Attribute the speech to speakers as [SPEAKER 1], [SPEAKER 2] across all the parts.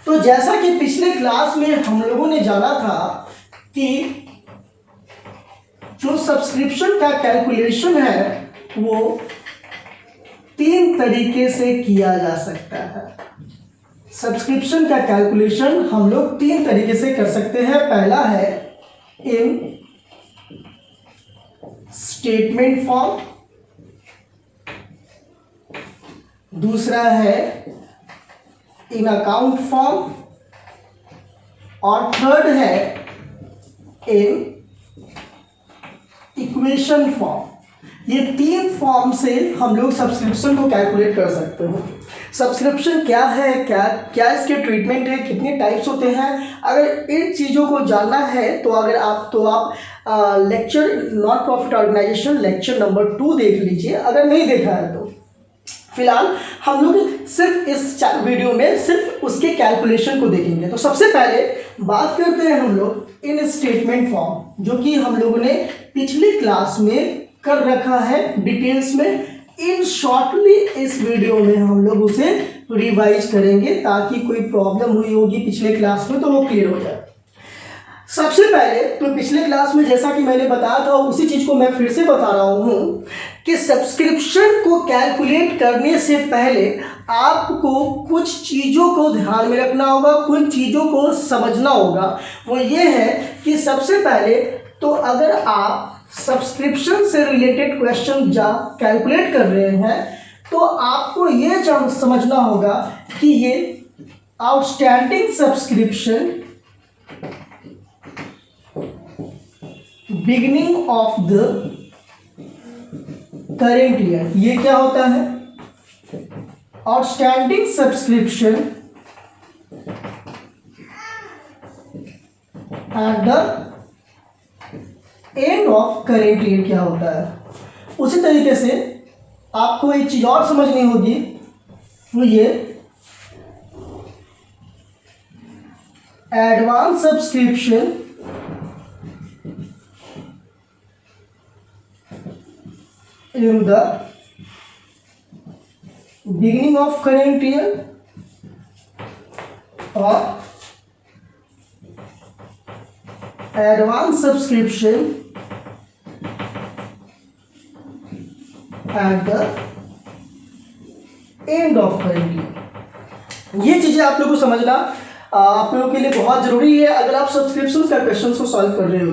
[SPEAKER 1] तो जैसा कि पिछले क्लास में हम लोगों ने जाना था कि जो सब्सक्रिप्शन का कैलकुलेशन है वो 3 तरीके से किया जा सकता है। सब्सक्रिप्शन का कैलकुलेशन हम लोग 3 तरीके से कर सकते हैं। पहला है इन स्टेटमेंट फॉर्म, दूसरा है इन अकाउंट फॉर्म और थर्ड है इन इक्वेशन फॉर्म। ये 3 फॉर्म से हम लोग सब्सक्रिप्शन को कैलकुलेट कर सकते हैं। सब्सक्रिप्शन क्या है, क्या इसके ट्रीटमेंट है, कितने टाइप्स होते हैं, अगर इन चीज़ों को जानना है तो आप lecture non profit organisation lecture number 2 देख लीजिए, अगर नहीं देखा है तो। फिलहाल हम लोग सिर्फ इस वीडियो में सिर्फ उसके कैलकुलेशन को देखेंगे। तो सबसे पहले बात करते हैं हम लोग इन स्टेटमेंट फॉर्म, जो कि हम लोगों ने पिछली क्लास में कर रखा है डिटेल्स में। इन शॉर्टली इस वीडियो में हम लोग उसे रिवाइज करेंगे ताकि कोई प्रॉब्लम हुई होगी पिछले क्लास में तो वो क्लियर हो जाए। सबसे पहले तो पिछले क्लास में जैसा कि मैंने बताया था उसी चीज़ को मैं फिर से बता रहा हूँ कि सब्सक्रिप्शन को कैलकुलेट करने से पहले आपको कुछ चीज़ों को ध्यान में रखना होगा, कुछ चीज़ों को समझना होगा। वो ये है कि सबसे पहले तो अगर आप सब्सक्रिप्शन से रिलेटेड क्वेश्चन कैलकुलेट कर रहे हैं तो आपको ये समझना होगा कि ये outstanding subscription beginning of the current year, ये क्या होता है? Outstanding subscription at the end of current year क्या होता है। उसी तरीके से आपको एक चीज और समझनी होगी, वो ये advance subscription in the beginning of current year or advance subscription at the end of current year। ये चीजें आप लोगों को समझना आप लोगों के लिए बहुत जरूरी है अगर आप सब्सक्रिप्शन का क्वेश्चन को सॉल्व कर रहे हो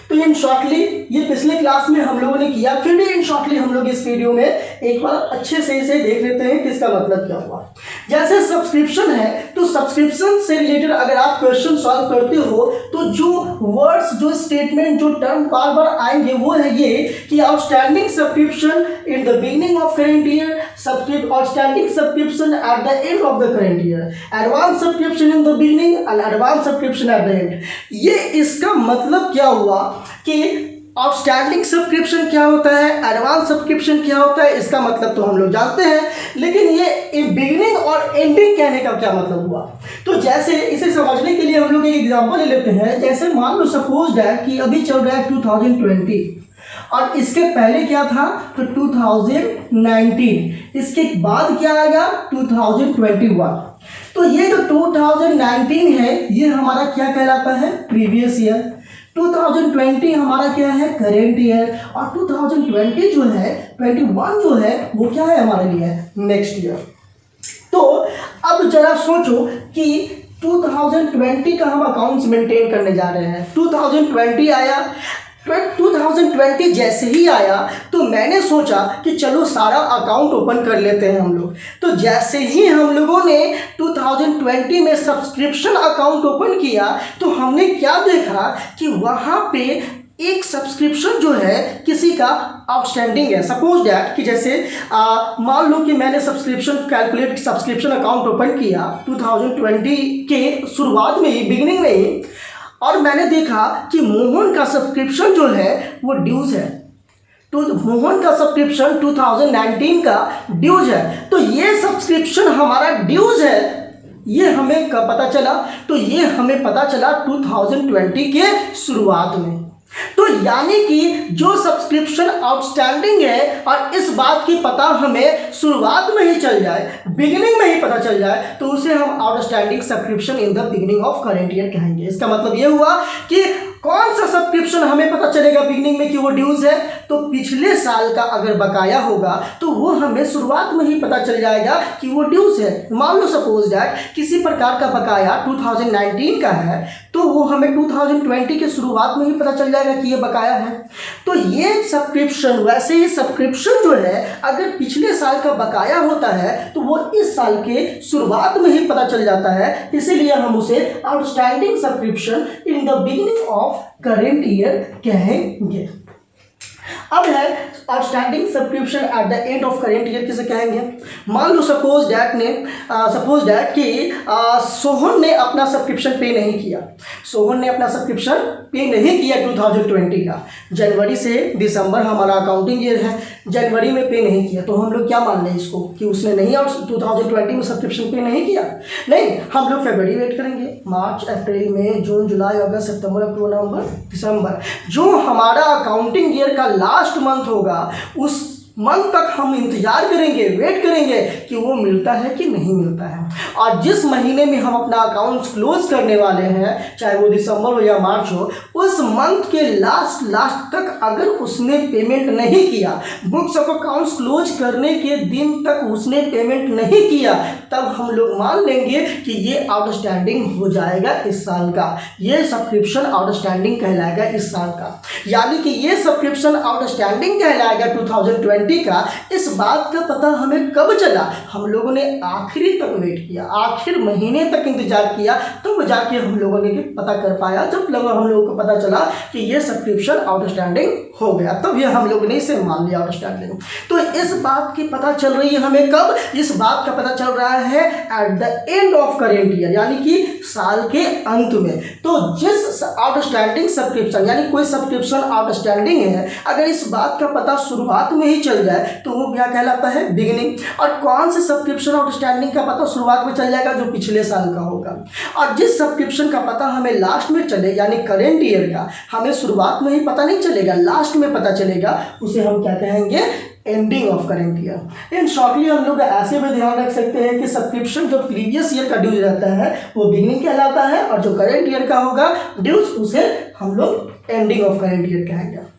[SPEAKER 1] तो इन शॉर्टली ये पिछले क्लास में हम लोगों ने किया, फिर भी इन शॉर्टली हम लोग इस वीडियो में एक बार अच्छे से इसे देख लेते हैं कि इसका मतलब क्या हुआ। जैसे सब्सक्रिप्शन है तो सब्सक्रिप्शन से रिलेटेड अगर आप क्वेश्चन सॉल्व करते हो तो जो वर्ड्स, जो स्टेटमेंट, जो टर्म बार बार आएंगे वो है ये कि outstanding subscription in the beginning of current year, outstanding subscription at the end of the current year, advance subscription in the beginning and advance subscription at the and. ये इसका मतलब क्या हुआ कि आउटस्टैंडिंग सब्सक्रिप्शन क्या होता है, एडवांस सब्सक्रिप्शन क्या होता है, इसका मतलब तो हम लोग जानते हैं, लेकिन ये बिगिनिंग और एंडिंग कहने का क्या मतलब हुआ। तो जैसे इसे समझने के लिए हम लोग एक एग्जांपल ले लेते हैं। जैसे मान लो सपोज दैट कि अभी चल रहा है 2020 और इसके पहले क्या था तो 2019, इसके बाद क्या आएगा 2021। तो ये जो 2019 है ये हमारा क्या कहलाता है, प्रीवियस ईयर। 2020 हमारा क्या है, करेंट ईयर। और 2020 जो है 21 जो है वो क्या है हमारे लिए, नेक्स्ट ईयर। तो अब जरा सोचो कि 2020 का हम अकाउंट्स मेंटेन करने जा रहे हैं। 2020 आया, 2020 जैसे ही आया तो मैंने सोचा कि चलो सारा अकाउंट ओपन कर लेते हैं हम लोग। तो जैसे ही हम लोगों ने 2020 में सब्सक्रिप्शन अकाउंट ओपन किया तो हमने क्या देखा कि वहाँ पे एक सब्सक्रिप्शन जो है किसी का आउटस्टैंडिंग है। सपोज दैट कि जैसे मान लो कि मैंने सब्सक्रिप्शन अकाउंट ओपन किया 2020 के शुरुआत में ही, बिगिनिंग में ही, और मैंने देखा कि मोहन का सब्सक्रिप्शन जो है वो ड्यूज है। तो मोहन का सब्सक्रिप्शन 2019 का ड्यूज है। तो ये सब्सक्रिप्शन हमारा ड्यूज है, ये हमें कब पता चला, तो ये हमें पता चला 2020 के शुरुआत में। तो यानी कि जो सब्सक्रिप्शन आउटस्टैंडिंग है और इस बात की पता हमें शुरुआत में ही चल जाए, बिगिनिंग में ही पता चल जाए, तो उसे हम outstanding subscription in the beginning of current year कहेंगे। इसका मतलब ये हुआ कि कौन सा सब्सक्रिप्शन हमें पता चलेगा बिगिनिंग में कि वो ड्यूज है, तो पिछले साल का अगर बकाया होगा तो वो हमें शुरुआत में ही पता चल जाएगा कि वो ड्यूज है। मान लो सपोज दैट किसी प्रकार का बकाया 2019 का है, तो वो हमें 2020 के शुरुआत में ही पता चल जाएगा कि ये बकाया है। तो ये सब्सक्रिप्शन, वैसे ही सब्सक्रिप्शन जो है अगर पिछले साल का बकाया होता है तो वो इस साल के शुरुआत में ही पता चल जाता है, इसीलिए हम उसे outstanding subscription in the beginning of current year कहेंगे। अब है outstanding subscription at the end of current year किसे कहेंगे। मान लो सपोज दैट कि सोहन ने अपना सब्सक्रिप्शन पे नहीं किया, सोहन ने अपना सब्सक्रिप्शन पे नहीं किया 2020 का, जनवरी से दिसंबर हमारा अकाउंटिंग ईयर है, जनवरी में पे नहीं किया, तो हम लोग क्या मान लें इसको कि उसने नहीं 2020 में सब्सक्रिप्शन पे नहीं किया। नहीं, हम लोग फरवरी वेट करेंगे, मार्च, अप्रैल, मई, जून, जुलाई, अगस्त, सितंबर, अक्टूबर, नवंबर, दिसंबर, जो हमारा अकाउंटिंग ईयर का लास्ट मंथ होगा उस मंथ तक हम इंतजार करेंगे, वेट करेंगे कि वो मिलता है कि नहीं मिलता है। और जिस महीने में हम अपना अकाउंट क्लोज करने वाले हैं, चाहे वो दिसंबर हो या मार्च हो, उस मंथ के लास्ट तक अगर उसने पेमेंट नहीं किया, बुक्स ऑफ अकाउंट्स क्लोज करने के दिन तक उसने पेमेंट नहीं किया, तब हम लोग मान लेंगे कि ये आउटस्टैंडिंग हो जाएगा इस साल का, ये सब्सक्रिप्शन आउटस्टैंडिंग कहलाएगा इस साल का। यानी कि ये सब्सक्रिप्शन आउटस्टैंडिंग कहलाएगा 2020 का। इस बात का पता हमें कब चला, हम लोगों ने आखिरी तक वेट किया, आखिर महीने तक इंतजार किया, तब जाके हम लोगों ने पता कर पाया, जब हम लोगों को पता चला कि ये सब्सक्रिप्शन आउटस्टैंडिंग हो गया, तब ये हम लोगों ने इसे मान लिया आउटस्टैंडिंग। तो इस बात की पता चल रही है हमें कब, इस बात का पता चल रहा है eight the end of current year, यानी कि साल के अंत में। तो जिस आउटस्टैंडिंग सब्सक्रिप्शन, यानी कोई सब्सक्रिप्शन आउटस्टैंडिंग है, अगर इस बात का पता शुरुआत में ही चल जाए तो वो क्या कहलाता है, बिगिनिंग। और कौन से सब्सक्रिप्शन आउटस्टैंडिंग का पता शुरुआत में चल जाएगा, जो पिछले साल का होगा। और जिस सब्सक्रिप्शन का पता हमें लास्ट में चले, यानी करेंट ईयर का हमें शुरुआत में ही पता नहीं चलेगा, लास्ट में पता चलेगा, उसे हम क्या कहेंगे, ending of current year. In shortly हम लोग ऐसे भी ध्यान रख सकते हैं कि सब्सक्रिप्शन जो प्रीवियस ईयर का ड्यूज रहता है वो बिगिनिंग कहलाता है, और जो करेंट ईयर का होगा ड्यूज, उसे हम लोग एंडिंग ऑफ करेंट ईयर कहेंगे।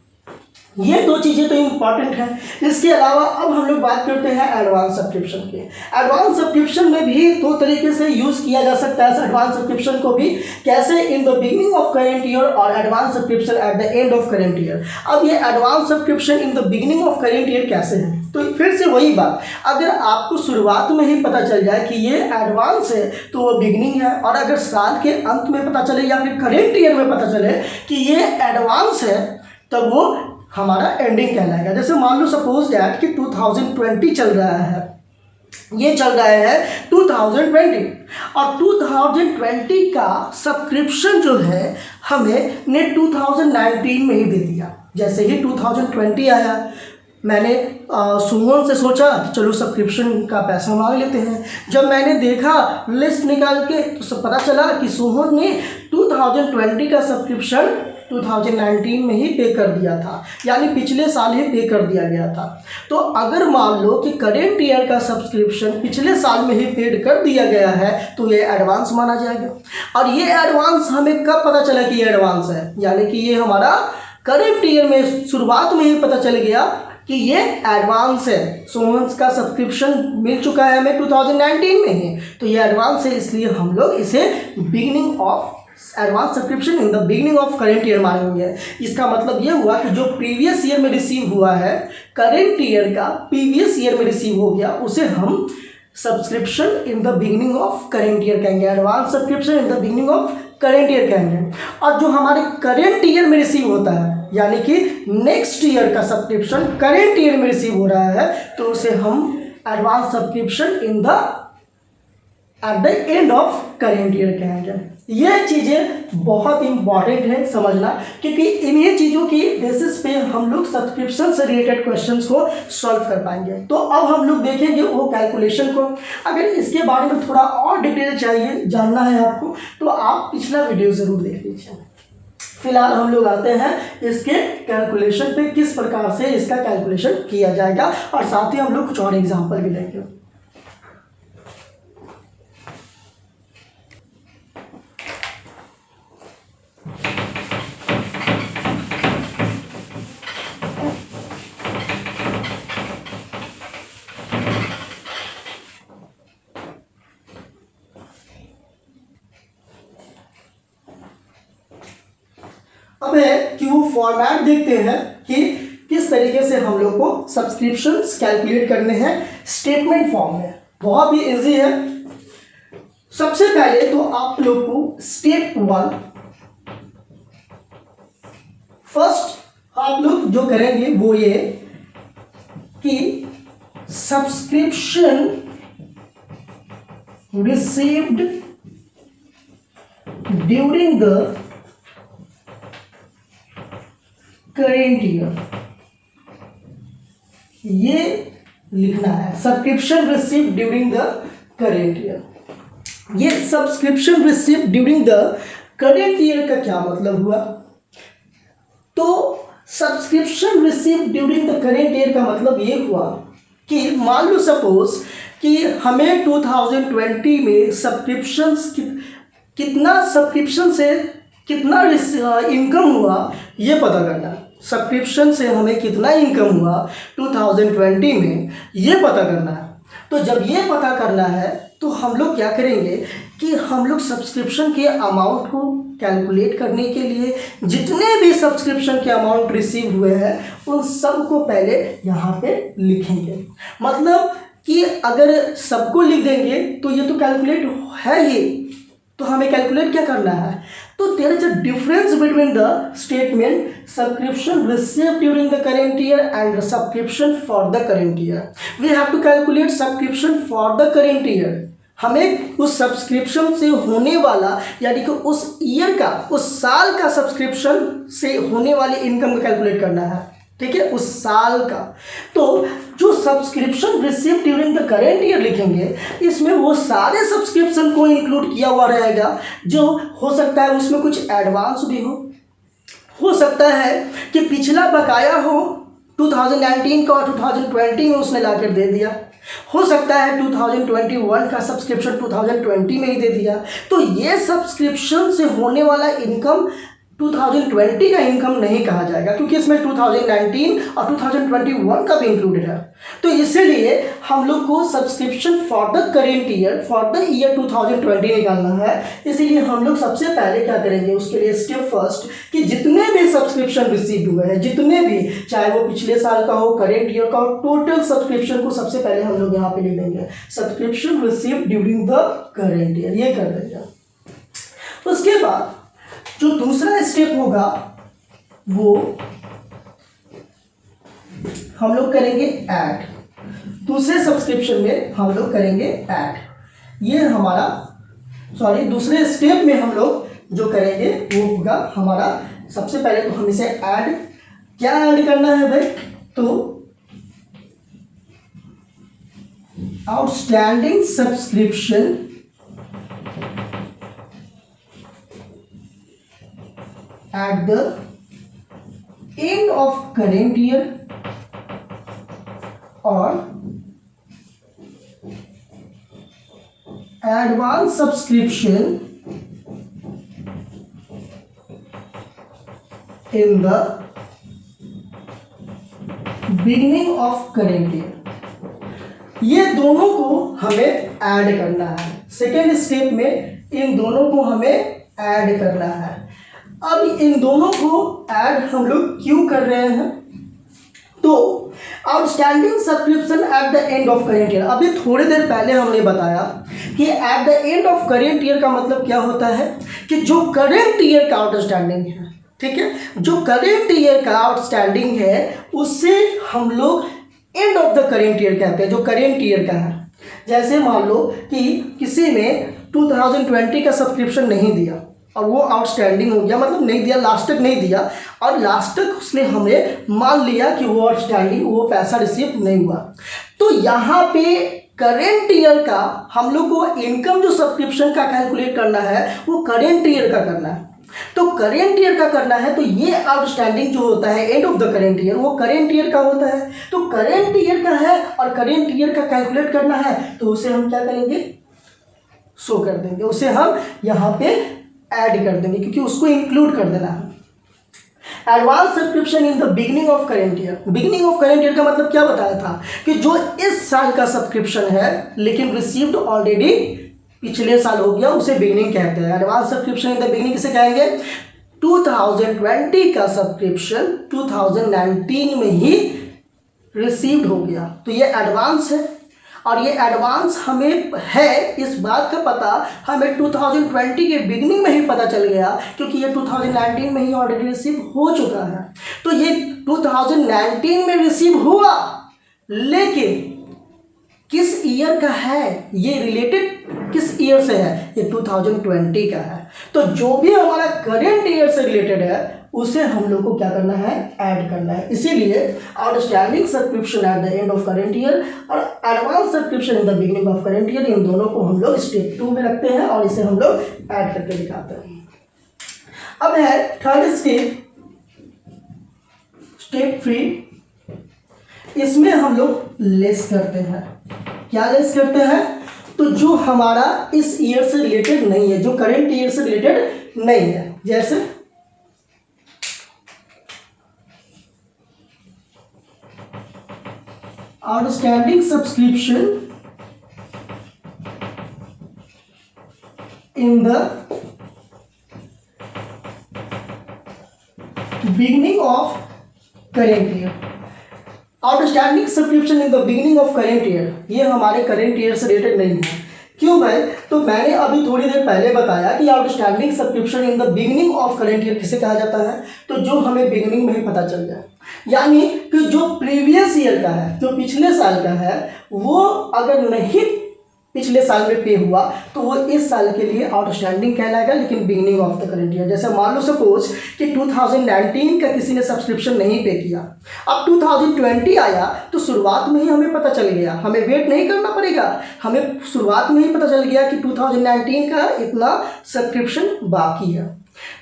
[SPEAKER 1] ये दो चीज़ें तो इम्पॉर्टेंट हैं। इसके अलावा अब हम लोग बात करते हैं एडवांस सब्सक्रिप्शन की। एडवांस सब्सक्रिप्शन में भी दो तरीके से यूज़ किया जा सकता है एडवांस सब्सक्रिप्शन को भी, कैसे, in the beginning of current year और advance subscription at the end of current year. अब ये advance subscription in the beginning of current year कैसे है, तो फिर से वही बात, अगर आपको शुरुआत में ही पता चल जाए कि ये एडवांस है तो वो बिगिनिंग है, और अगर साल के अंत में पता चले या फिर करेंट ईयर में पता चले कि ये एडवांस है, तब वो हमारा एंडिंग कहलाएगा। जैसे मान लो सपोज दैट कि 2020 चल रहा है, ये चल रहा है 2020, और 2020 का सब्सक्रिप्शन जो है हमें ने 2019 में ही दे दिया। जैसे ही 2020 आया, मैंने सुमन से सोचा कि चलो सब्सक्रिप्शन का पैसा मांग लेते हैं। जब मैंने देखा लिस्ट निकाल के तो पता चला कि सोहन ने 2020 का सब्सक्रिप्शन 2019 में ही पे कर दिया था, यानी पिछले साल ही पे कर दिया गया था। तो अगर मान लो कि करेंट ईयर का सब्सक्रिप्शन पिछले साल में ही पेड कर दिया गया है तो ये एडवांस माना जाएगा। और ये एडवांस हमें कब पता चला कि ये एडवांस है, यानी कि ये हमारा करेंट ईयर में शुरुआत में ही पता चल गया कि ये एडवांस है। सोहन का सब्सक्रिप्शन मिल चुका है हमें 2019 में ही, तो ये एडवांस है, इसलिए हम लोग इसे beginning of advance subscription in the beginning of current year मानेंगे। इसका मतलब ये हुआ कि जो प्रीवियस ईयर में रिसीव हुआ है, करेंट ईयर का प्रीवियस ईयर में रिसीव हो गया, उसे हम subscription in the beginning of current year कहेंगे, advance subscription in the beginning of current year कहेंगे। और जो हमारे करेंट ईयर में रिसीव होता है, यानी कि नेक्स्ट ईयर का सब्सक्रिप्शन करेंट ईयर में रिसीव हो रहा है, तो उसे हम advance subscription in the eight the end of current year कहेंगे। ये चीज़ें बहुत इंपॉर्टेंट है समझना, क्योंकि इन्हीं चीज़ों की बेसिस पे हम लोग सब्सक्रिप्शन से रिलेटेड क्वेश्चंस को सॉल्व कर पाएंगे। तो अब हम लोग देखेंगे वो कैलकुलेशन को। अगर इसके बारे में थोड़ा और डिटेल चाहिए, जानना है आपको, तो आप पिछला वीडियो ज़रूर देख लीजिए। फिलहाल हम लोग आते हैं इसके कैलकुलेशन पे, किस प्रकार से इसका कैलकुलेशन किया जाएगा, और साथ ही हम लोग कुछ और एग्जांपल भी लेंगे। अब है कि वो फॉर्मेट देखते हैं कि किस तरीके से हम लोग को सब्सक्रिप्शंस कैलकुलेट करने हैं स्टेटमेंट फॉर्म में। बहुत ही इजी है। सबसे पहले तो आप लोग को स्टेप 1 फर्स्ट आप लोग जो करेंगे वो ये कि subscription received during the current year, ये लिखना है। Subscription receive during the current year. ये subscription receive during the current year का क्या मतलब हुआ? तो subscription receive during the current year का मतलब ये हुआ कि मान लो सपोज कि हमें 2020 में सब्सक्रिप्शंस कितना सब्सक्रिप्शन से कितना इनकम हुआ ये पता करना। सब्सक्रिप्शन से हमें कितना इनकम हुआ 2020 में ये पता करना है। तो जब ये पता करना है तो हम लोग क्या करेंगे कि हम लोग सब्सक्रिप्शन के अमाउंट को कैलकुलेट करने के लिए जितने भी सब्सक्रिप्शन के अमाउंट रिसीव हुए हैं उन सब को पहले यहाँ पे लिखेंगे। मतलब कि अगर सबको लिख देंगे तो ये तो कैलकुलेट है ही, तो हमें कैलकुलेट क्या करना है? तो there is a difference between the statement subscription received during the current year and subscription for the current year. We have to calculate subscription for the current year. हमें उस सब्सक्रिप्शन से होने वाला यानी कि उस ईयर का, उस साल का सब्सक्रिप्शन से होने वाली इनकम को कैलकुलेट करना है। ठीक है, उस साल का। तो जो subscription receive during the current year लिखेंगे इसमें वो सारे सब्सक्रिप्शन को इंक्लूड किया हुआ रहेगा। जो हो सकता है उसमें कुछ एडवांस भी हो सकता है कि पिछला बकाया हो 2019 का और 2020 में उसने लाकर दे दिया, हो सकता है 2021 का सब्सक्रिप्शन 2020 में ही दे दिया। तो ये सब्सक्रिप्शन से होने वाला इनकम 2020 का इनकम नहीं कहा जाएगा क्योंकि इसमें 2019 और 2021 का भी इंक्लूडेड है। तो इसीलिए हम लोग को subscription for the current year for the year 2020 निकालना है। इसीलिए हम लोग सबसे पहले क्या करेंगे उसके लिए स्टेप फर्स्ट कि जितने भी सब्सक्रिप्शन रिसीव हुए हैं, जितने भी, चाहे वो पिछले साल का हो, करेंट ईयर का हो, टोटल सब्सक्रिप्शन को सबसे पहले हम लोग यहाँ पे लिख देंगे subscription receive during the current year, ये कर देंगे। उसके बाद जो दूसरा स्टेप होगा वो हम लोग करेंगे ऐड। दूसरे सब्सक्रिप्शन में हम लोग करेंगे ऐड। ये हमारा दूसरे स्टेप में हम लोग जो करेंगे वो होगा हमारा, सबसे पहले तो हम इसे ऐड, क्या ऐड करना है भाई? तो outstanding subscription at the end of current year or advance subscription in the beginning of current year। ये दोनों को हमें ऐड करना है। सेकेंड स्टेप में इन दोनों को हमें ऐड करना है। अब इन दोनों को ऐड हम लोग क्यों कर रहे हैं? तो outstanding subscription at the end of current year, अभी थोड़ी देर पहले हमने बताया कि eight the end of current year का मतलब क्या होता है कि जो करेंट ईयर का आउटस्टैंडिंग है, ठीक है, जो करेंट ईयर का आउटस्टैंडिंग है उसे हम लोग and of the current year कहते हैं, जो करेंट ईयर का है। जैसे मान लो कि किसी ने 2020 का सब्सक्रिप्शन नहीं दिया और वो आउटस्टैंडिंग हो गया, मतलब नहीं दिया, लास्ट तक नहीं दिया, और लास्ट तक उसने हमें मान लिया कि वो आउटस्टैंडिंग, वो पैसा रिसीव नहीं हुआ। तो यहाँ पे करेंट ईयर का हम लोग को इनकम जो सब्सक्रिप्शन का कैलकुलेट करना है वो करेंट ईयर का करना है। तो करेंट ईयर का करना है तो ये आउटस्टैंडिंग जो होता है and of the current year वो करेंट ईयर का होता है। तो करेंट ईयर का है और करेंट ईयर का कैलकुलेट करना है तो उसे हम क्या करेंगे, शो कर देंगे, उसे हम यहाँ पे ऐड कर देंगे क्योंकि उसको इंक्लूड कर देना है। Advance subscription in the beginning of current year. Beginning of current year का मतलब क्या बताया था कि जो इस साल का सब्सक्रिप्शन है लेकिन रिसीव्ड ऑलरेडी पिछले साल हो गया उसे बिगनिंग कहते हैं। Advance subscription in the beginning किसे कहेंगे, 2020 का सब्सक्रिप्शन 2019 में ही रिसीव्ड हो गया तो ये एडवांस है। और ये एडवांस हमें है इस बात का पता हमें 2020 के बिगनिंग में ही पता चल गया क्योंकि ये 2019 में ही ऑलरेडी रिसीव हो चुका है। तो ये 2019 में रिसीव हुआ लेकिन किस ईयर का है, ये रिलेटेड किस ईयर से है, ये 2020 का है। तो जो भी हमारा करेंट ईयर से रिलेटेड है उसे हम लोग को क्या करना है, ऐड करना है। इसीलिए outstanding subscription at the end of current year और advance subscription in the beginning of current year, इन दोनों को हम लोग स्टेप 2 में रखते हैं और इसे हम लोग ऐड करके दिखाते हैं। अब है थर्ड स्टेप, स्टेप 3। इसमें हम लोग लेस करते हैं। क्या लेस करते हैं, तो जो हमारा इस ईयर से रिलेटेड नहीं है, जो करेंट ईयर से रिलेटेड नहीं है, जैसे outstanding subscription in the beginning of current year. Outstanding subscription in the beginning of current year, ये हमारे करेंट ईयर से रिलेटेड नहीं है। क्यों भाई, तो मैंने अभी थोड़ी देर पहले बताया कि outstanding subscription in the beginning of current year किसे कहा जाता है, तो जो हमें बिगिनिंग में ही पता चल जाए, यानी कि जो प्रीवियस ईयर का है, जो पिछले साल का है, वो अगर नहीं पिछले साल में पे हुआ तो वो इस साल के लिए आउटस्टैंडिंग कहलाएगा लेकिन beginning of the current year. जैसे मान लो सपोज कि 2019 का किसी ने सब्सक्रिप्शन नहीं पे किया, अब 2020 आया तो शुरुआत में ही हमें पता चल गया, हमें वेट नहीं करना पड़ेगा, हमें शुरुआत में ही पता चल गया कि 2019 का इतना सब्सक्रिप्शन बाकी है।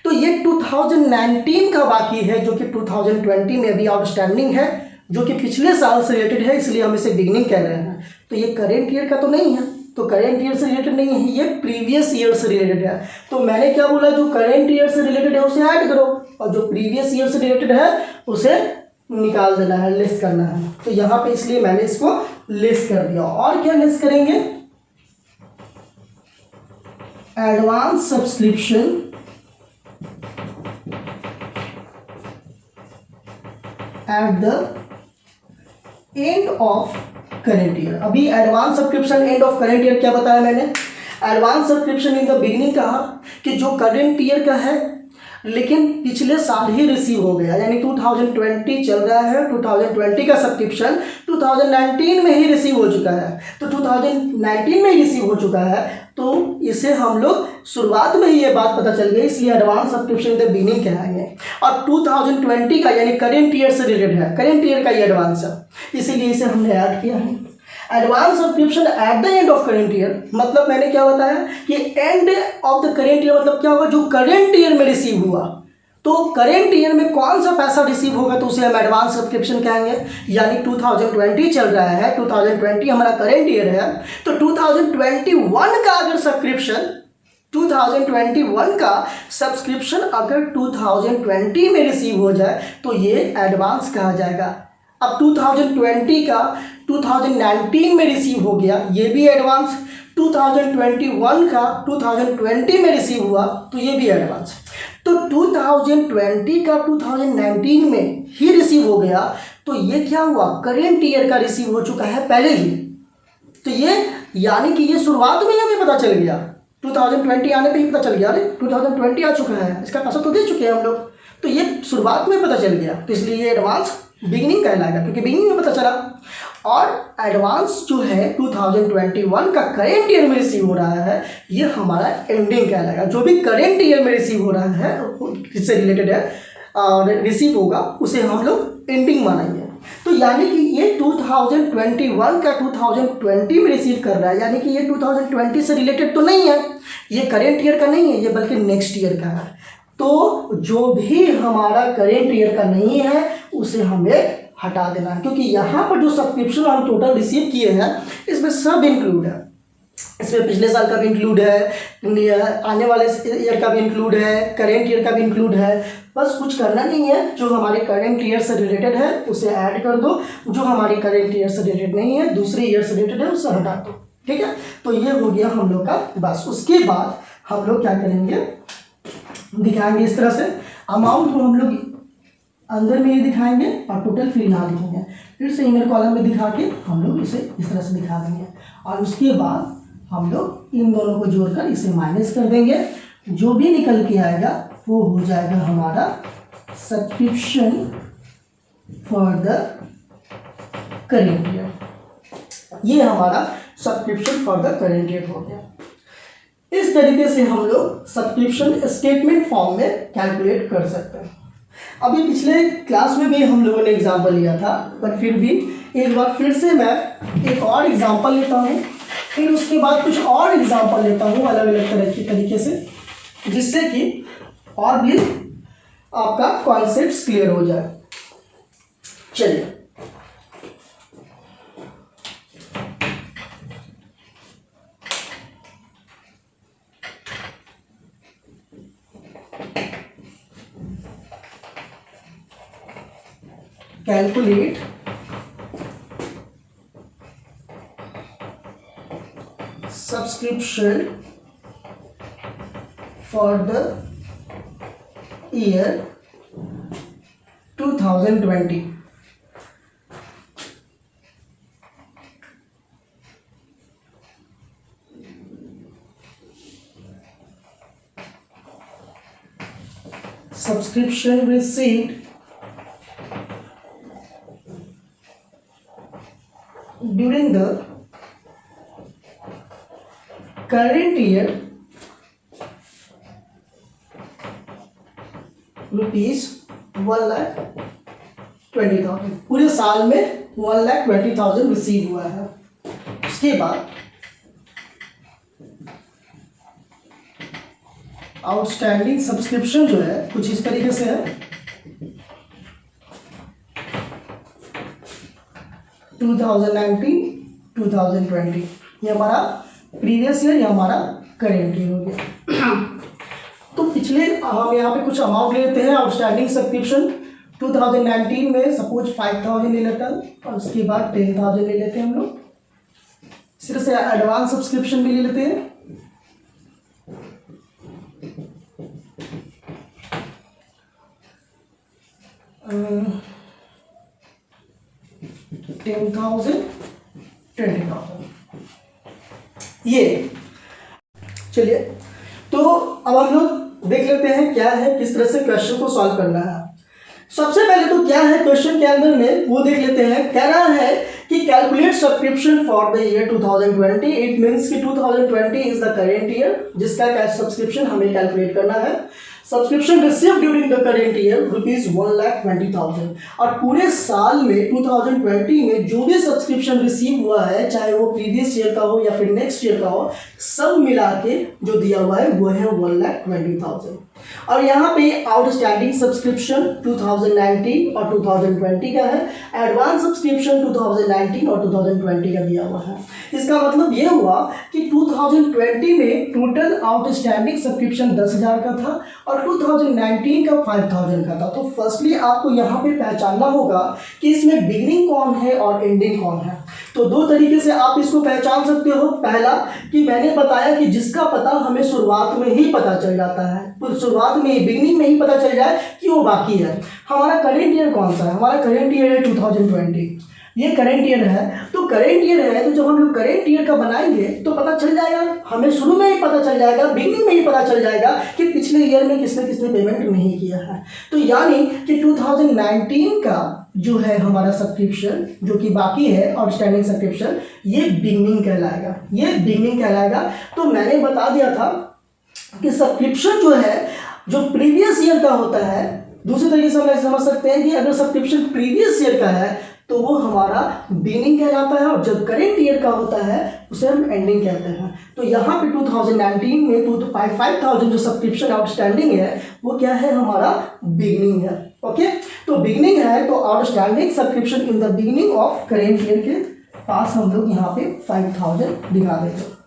[SPEAKER 1] तो ये 2019 का बाकी है जो कि 2020 में अभी आउटस्टैंडिंग है, जो कि पिछले साल से रिलेटेड है, इसलिए हम इसे बिगिनिंग कह रहे हैं। तो ये करेंट ईयर का तो नहीं है, तो करेंट ईयर से रिलेटेड नहीं है, ये प्रीवियस ईयर से रिलेटेड है। तो मैंने क्या बोला, जो करेंट ईयर से रिलेटेड है उसे ऐड करो और जो प्रीवियस ईयर से रिलेटेड है उसे निकाल देना है, लिस्ट करना है। तो यहाँ पे इसलिए मैंने इसको लिस्ट कर दिया। और क्या लिस्ट करेंगे, advance subscription at the end of current year. अभी advance subscription end of current year क्या बताया मैंने, advance subscription in the beginning कहा कि जो करेंट ईयर का है लेकिन पिछले साल ही रिसीव हो गया, यानी 2020 चल रहा है, 2020 का सब्सक्रिप्शन 2019 में ही रिसीव हो चुका है, तो 2019 में ही रिसीव हो चुका है, तो इसे हम लोग शुरुआत में ही ये बात पता चल गई, इसलिए advance subscription in the beginning कहलाएंगे। और 2020 का यानी करेंट ईयर से रिलेटेड है, करेंट ईयर का ये एडवांस है, इसीलिए इसे हमने ऐड किया है। Advance subscription at the end of current year, मतलब मैंने क्या बताया कि and of the current year मतलब क्या होगा, जो करेंट ईयर में रिसीव हुआ, तो करेंट ईयर में कौन सा पैसा रिसीव होगा तो उसे हम एडवांस सब्सक्रिप्शन कहेंगे। यानी 2020 चल रहा है, 2020 हमारा करेंट ईयर है, तो 2021 का अगर सब्सक्रिप्शन 2021 का सब्सक्रिप्शन अगर 2020 में रिसीव हो जाए तो ये एडवांस कहा जाएगा। अब 2020 का 2019 में रिसीव हो गया, ये भी एडवांस। 2021 का 2020 में रिसीव हुआ तो ये भी एडवांस। तो 2020 का 2019 में ही रिसीव हो गया तो ये क्या हुआ, करेंट ईयर का रिसीव हो चुका है पहले ही। तो ये यानी कि ये शुरुआत में ही हमें पता चल गया, 2020 आने पे ही पता चल गया, अरे 2020 आ चुका है, इसका पैसा तो दे चुके हैं हम लोग, तो ये शुरुआत में पता चल गया, तो इसलिए ये एडवांस बिगिनिंग कहलाएगा क्योंकि बिगिनिंग में पता चला। और एडवांस जो है 2021 का करेंट ईयर में रिसीव हो रहा है, ये हमारा एंडिंग कहलाएगा। जो भी करेंट ईयर में रिसीव हो रहा है, जिससे रिलेटेड है और रिसीव होगा, उसे हम लोग एंडिंग मानेंगे। तो यानी कि ये 2021 का 2020 में रिसीव कर रहा है, यानी कि ये 2020 से रिलेटेड तो नहीं है, ये करेंट ईयर का नहीं है, ये बल्कि नेक्स्ट ईयर का है। तो जो भी हमारा करेंट ईयर का नहीं है उसे हमें हटा देना है, क्योंकि यहाँ पर जो सब्सक्रिप्शन हम टोटल रिसीव किए हैं इसमें सब इंक्लूड है। इसमें पिछले साल का भी इंक्लूड है, आने वाले ईयर का भी इंक्लूड है, करेंट ईयर का भी इंक्लूड है। बस कुछ करना नहीं है, जो हमारे करेंट ईयर से रिलेटेड है उसे ऐड कर दो, जो हमारी करेंट ईयर से रिलेटेड नहीं है, दूसरे ईयर से रिलेटेड है, उसे हटा दो। ठीक है, तो ये हो गया हम लोग का। बस उसके बाद हम लोग क्या करेंगे, दिखाएंगे इस तरह से अमाउंट को हम लोग अंदर में ये दिखाएंगे और टोटल फिर यहाँ लिखेंगे, फिर से इनर कॉलम में दिखा के हम लोग इसे इस तरह से दिखा देंगे और उसके बाद हम लोग इन दोनों को जोड़कर इसे माइनस कर देंगे। जो भी निकल के आएगा वो हो जाएगा हमारा subscription for the current year. ये हमारा subscription for the current year हो गया। इस तरीके से हम लोग सब्सक्रिप्शन स्टेटमेंट फॉर्म में कैलकुलेट कर सकते हैं। अभी पिछले क्लास में भी हम लोगों ने एग्जाम्पल लिया था, पर फिर भी एक बार फिर से मैं एक और एग्जाम्पल लेता हूँ, फिर उसके बाद कुछ और एग्जाम्पल लेता हूँ अलग अलग तरह के तरीके से, जिससे कि और भी आपका कॉन्सेप्ट्स क्लियर हो जाए। चलिए, calculate subscription for the year 2020। Subscription received during the current year ₹1,20,000। पूरे साल में 1,20,000 रिसीव हुआ है। उसके बाद आउटस्टैंडिंग सब्सक्रिप्शन जो है कुछ इस तरीके से है, 2019-2020, ये हमारा प्रीवियस ईयर, ये हमारा करेंट ईयर हो गया। तो पिछले हम यहाँ पे कुछ अमाउंट ले लेते हैं। आउटस्टैंडिंग सब्सक्रिप्शन 2019 में सपोज 5,000 ले लेता है और उसके बाद 10,000 ले लेते हैं हम लोग। इस तरह से एडवांस सब्सक्रिप्शन भी ले लेते हैं। ये चलिए, तो अब हम लोग देख लेते हैं क्या है, किस तरह से क्वेश्चन को सॉल्व करना है। सबसे पहले तो क्या है क्वेश्चन के अंदर में वो देख लेते हैं। कह रहा है कि calculate subscription for the year 2020। It means कि 2020 इज द करेंट ईयर, जिसका सब्सक्रिप्शन हमें कैलकुलेट करना है। Subscription receive during the current year ₹1,20,000। और पूरे साल में 2020 में जो भी सब्सक्रिप्शन रिसीव हुआ है, चाहे वो प्रीवियस ईयर का हो या फिर नेक्स्ट ईयर का हो, सब मिला के जो दिया हुआ है वो है 1,20,000। और यहाँ पे आउटस्टैंडिंग सब्सक्रिप्शन 2019 और 2020 का है, एडवांस सब्सक्रिप्शन 2019 और 2020 का दिया हुआ है। इसका मतलब ये हुआ कि 2020 में टोटल आउटस्टैंडिंग सब्सक्रिप्शन 10,000 का था और 2019 का 5,000 का था। तो फर्स्टली आपको यहाँ पे पहचानना होगा कि इसमें बिगिनिंग कौन है और एंडिंग कौन है। तो दो तरीके से आप इसको पहचान सकते हो। पहला कि मैंने बताया कि जिसका पता हमें शुरुआत में ही पता चल जाता है, तो शुरुआत में बिगिनिंग में ही पता चल जाए कि वो बाकी है। हमारा करेंट ईयर कौन सा है? हमारा करेंट ईयर है 2020। ये करेंट ईयर है, तो करेंट ईयर है तो जब हम लोग करेंट ईयर का बनाएंगे तो पता चल जाएगा, हमें शुरू में ही पता चल जाएगा, बिगिनिंग में ही पता चल जाएगा कि पिछले ईयर में किसने किसने पेमेंट नहीं किया है। तो यानी कि 2019 का जो है हमारा सब्सक्रिप्शन जो कि बाकी है आउटस्टैंडिंग सब्सक्रिप्शन, ये बिगिनिंग कहलाएगा, ये बिगिनिंग कहलाएगा। तो मैंने बता दिया था कि सब्सक्रिप्शन जो है जो प्रीवियस ईयर का होता है दूसरे तरीके से हम ऐसे समझ सकते हैं कि अगर सब्सक्रिप्शन प्रीवियस ईयर का है तो वो हमारा बिगिनिंग कहलाता है, और जब करेंट ईयर का होता है उसे हम एंडिंग कहते हैं। तो यहाँ पे 2019 में 5,000 जो सब्सक्रिप्शन आउटस्टैंडिंग है वो क्या है, हमारा बिगिनिंग है। ओके, तो बिगिनिंग है तो outstanding subscription in the beginning of current year के पास हम लोग यहाँ पे 5,000 दिखा देंगे।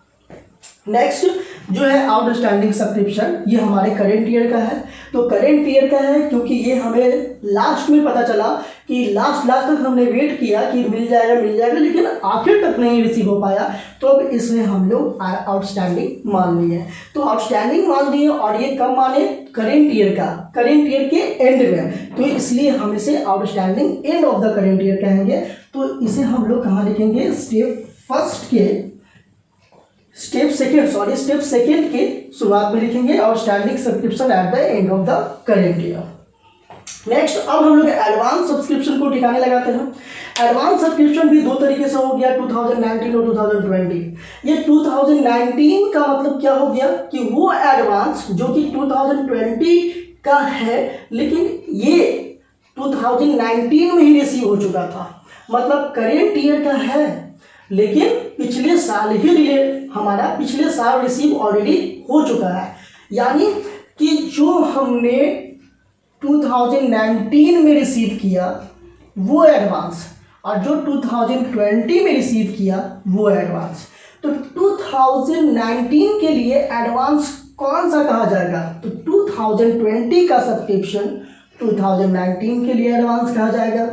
[SPEAKER 1] नेक्स्ट जो है आउटस्टैंडिंग सब्सक्रिप्शन, ये हमारे करेंट ईयर का है। तो करेंट ईयर का है क्योंकि ये हमें लास्ट में पता चला कि लास्ट तक हमने वेट किया कि मिल जाएगा, लेकिन आखिर तक नहीं रिसीव हो पाया, तो अब इसमें हम लोग आउटस्टैंडिंग मान लिए। तो आउटस्टैंडिंग मान लिए, और ये कब माने, करेंट ईयर के एंड में, तो इसलिए हम इसे outstanding and of the current year कहेंगे। तो इसे हम लोग कहाँ लिखेंगे, स्टेप सेकेंड के शुरुआत में लिखेंगे, outstanding subscription at the end of the current year. Next अब हम लोग एडवांस सब्सक्रिप्शन को ठिकाने लगाते हैं। एडवांस सब्सक्रिप्शन भी दो तरीके से हो गया, 2019 और 2020। ये 2019 का मतलब क्या हो गया कि वो एडवांस जो कि 2020 का है, लेकिन ये 2019 में ही रिसीव हो चुका था। मतलब करेंट ईयर का है लेकिन पिछले साल रिसीव ऑलरेडी हो चुका है। यानी कि जो हमने 2019 में रिसीव किया वो एडवांस, और जो 2020 में रिसीव किया वो एडवांस। तो 2019 के लिए एडवांस कौन सा कहा जाएगा, तो 2020 का सब्सक्रिप्शन 2019 के लिए एडवांस कहा जाएगा।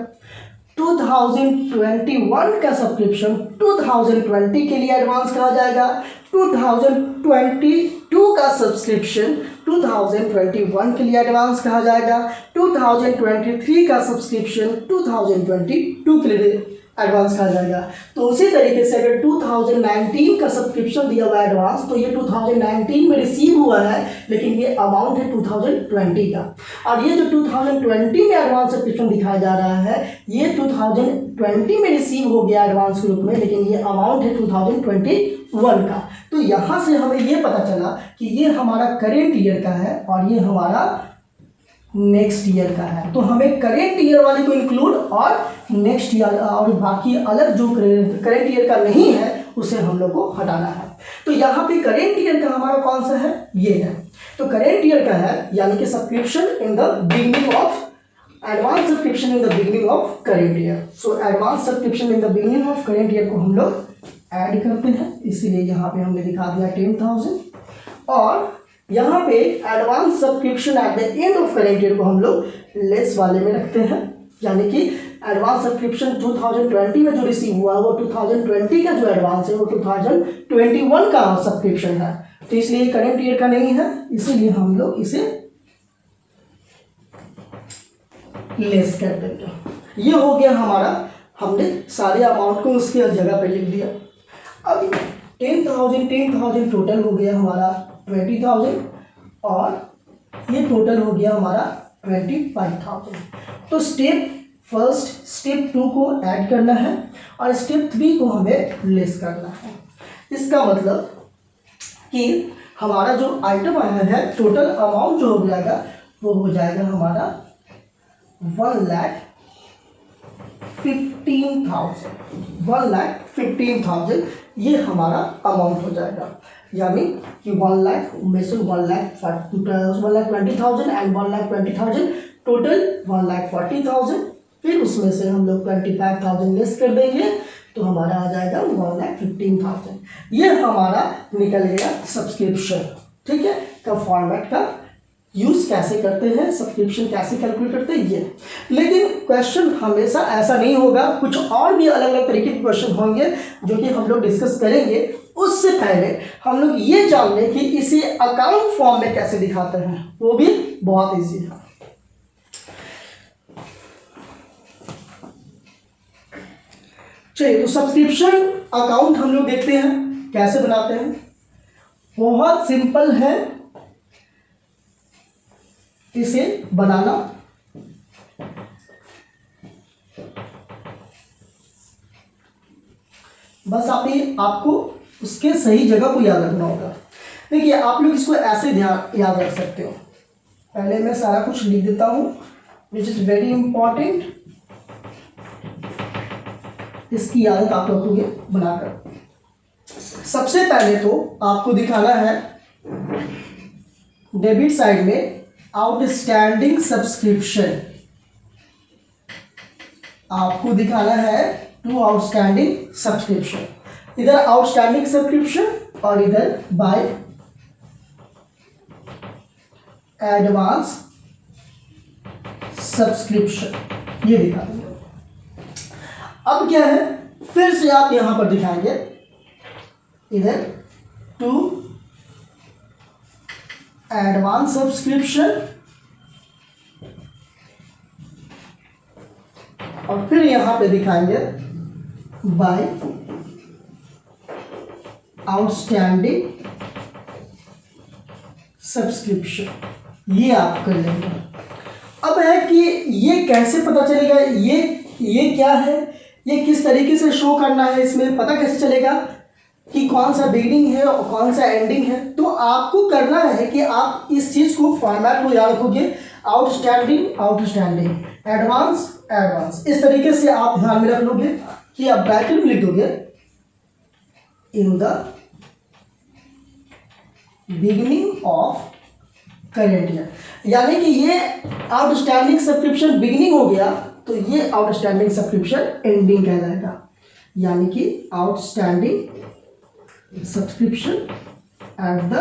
[SPEAKER 1] 2021 का सब्सक्रिप्शन 2020 के लिए एडवांस कहा जाएगा। 2022 का सब्सक्रिप्शन 2021 के लिए एडवांस कहा जाएगा। 2023 का सब्सक्रिप्शन 2022 के लिए एडवांस कहा जाएगा। तो उसी तरीके से अगर 2019 का सब्सक्रिप्शन दिया हुआ एडवांस, तो ये 2019 में रिसीव हुआ है, लेकिन ये अमाउंट है 2020 का। और ये जो 2020 में एडवांस सब्सक्रिप्शन दिखाया जा रहा है, ये 2020 में रिसीव हो गया एडवांस के रूप में, लेकिन ये अमाउंट है 2021 का। तो यहाँ से हमें ये पता चला कि ये हमारा करेंट ईयर का है और ये हमारा नेक्स्ट ईयर का है। तो हमें करेंट ईयर वाले को इंक्लूड और नेक्स्ट ईयर और बाकी अलग जो करेंट ईयर का नहीं है उसे हम लोग को हटाना है। तो यहाँ पे करेंट ईयर का हमारा कौन सा है, ये है। तो करेंट ईयर का है यानी कि subscription in the beginning of advance subscription in the beginning of current year. So advance subscription in the beginning of current year को हम लोग ऐड करते हैं, इसीलिए यहाँ पे हमने दिखा दिया 10,000। और यहाँ पे advance subscription at the end of current year को हम लोग लेस वाले में रखते हैं, यानी कि एडवांस सब्सक्रिप्शन 2020 में जो रिसीव हुआ वो 2020 का जो एडवांस है वो 2021 का सब्सक्रिप्शन है। तो इसलिए करेंट ईयर का नहीं है, इसीलिए हम लोग इसे लेस कर देंगे। ये हो गया हमारा, हमने सारे अमाउंट को उसकी जगह पे लिख दिया। अब 10,000 टोटल हो गया हमारा 20,000 और ये टोटल हो गया हमारा 25,000। तो स्टेप 2 को ऐड करना है और स्टेप 3 को हमें लेस करना है। इसका मतलब कि हमारा जो आइटम आया है टोटल अमाउंट जो हो जाएगा वो हो जाएगा हमारा 1,15,000 ये हमारा अमाउंट हो जाएगा। यानी कि 1 लाख में से 1,20,000 एंड 1,20,000 टोटल 1,40,000। फिर उसमें से हम लोग 25,000 लेस कर देंगे तो हमारा आ जाएगा 1,15,000। ये हमारा निकल गया सब्सक्रिप्शन। ठीक है, का फॉर्मेट का यूज़ कैसे करते हैं, सब्सक्रिप्शन कैसे कैलकुलेट करते हैं ये। लेकिन क्वेश्चन हमेशा ऐसा नहीं होगा, कुछ और भी अलग अलग तरीके के क्वेश्चन होंगे जो कि हम लोग डिस्कस करेंगे। उससे पहले हम लोग ये जान लें कि इसे अकाउंट फॉर्म में कैसे दिखाते हैं, वो भी बहुत ईजी है। चलिए, तो सब्सक्रिप्शन अकाउंट हम लोग देखते हैं कैसे बनाते हैं। बहुत सिंपल है इसे बनाना। बस आपको उसके सही जगह को याद रखना होगा। देखिए, आप लोग इसको ऐसे याद रख सकते हो। पहले मैं सारा कुछ लिख देता हूं विच इज वेरी इंपॉर्टेंट, इसकी आदत आप रखोगे बनाकर। सबसे पहले तो आपको दिखाना है डेबिट साइड में आउटस्टैंडिंग सब्सक्रिप्शन, आपको दिखाना है 2 आउटस्टैंडिंग सब्सक्रिप्शन, इधर आउटस्टैंडिंग सब्सक्रिप्शन और इधर बाय एडवांस सब्सक्रिप्शन, ये दिखा देंगे। अब क्या है, फिर से आप यहां पर दिखाएंगे इधर 2 एडवांस सब्सक्रिप्शन और फिर यहां पे दिखाएंगे बाय आउटस्टैंडिंग सब्सक्रिप्शन, ये आप कर लेंगे। अब है कि ये कैसे पता चलेगा, ये क्या है, ये किस तरीके से शो करना है, इसमें पता कैसे चलेगा कि कौन सा बिगिनिंग है और कौन सा एंडिंग है। तो आपको करना है कि आप इस चीज़ को फॉर्मेट को याद रखोगे, आउटस्टैंडिंग एडवांस एडवांस, इस तरीके से आप ध्यान में रख लोगे कि आप ब्रैकेट में लिख दोगे इन the beginning of current year, यानी कि ये आउटस्टैंडिंग सब्सक्रिप्शन बिगिनिंग हो गया तो ये आउटस्टैंडिंग सब्सक्रिप्शन एंडिंग कहलाएगा, यानी कि outstanding subscription at the